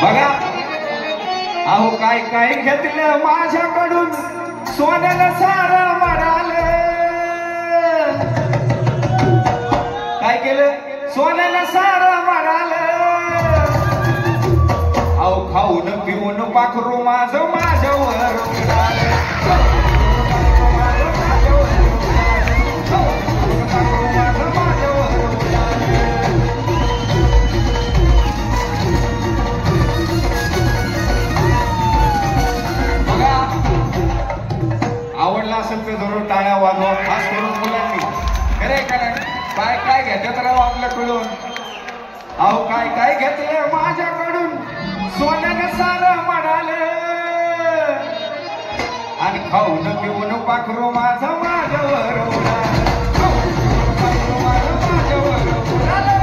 बघा अहो काय काय घेतलं माझ्याकडून सोन्याला सारं म्हणाले काय केलं सोन्याला सारं म्हणाले अहो खाऊन पिऊन पाखरू माझं माझ्यावर उडालं आवडला असेल तर जरूर टाळ्या वाजवा खास करून मुलांनी खरे कारण काय काय घेतात राव आपल्याकडून अहो काय काय घेतलं माझ्याकडून सोन्याने सारं म्हणाले आणि खाऊन पिऊन पाखरू माझं माझ्यावर उडालं पाखरू माझं माझ्यावर उडालं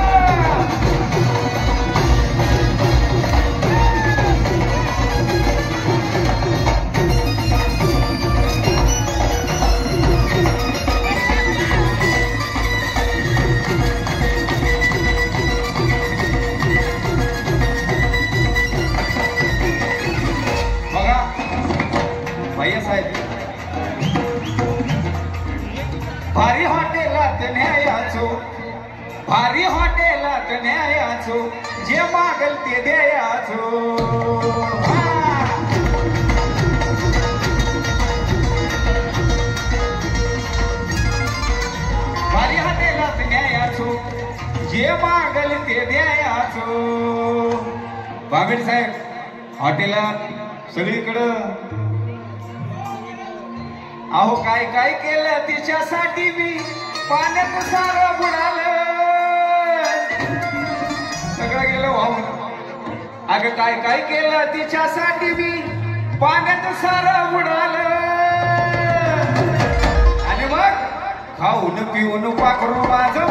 भारी हॉटेलात न्यायाचो भारी हॉटेलात न्यायाचो जे मागल ते द्यायचो भारी हॉटेलात न्यायाचो जे मागल ते द्यायचो बाबीर साहेब हॉटेलात सगळीकडं अहो काय काय केलं तिच्यासाठी मी पाण्यात सारं बुडालं सगळं गेलं वाहून अगं काय काय केलं तिच्यासाठी मी पाण्यात सारं बुडालं आणि मग खाऊन पिऊन पाखरू माझं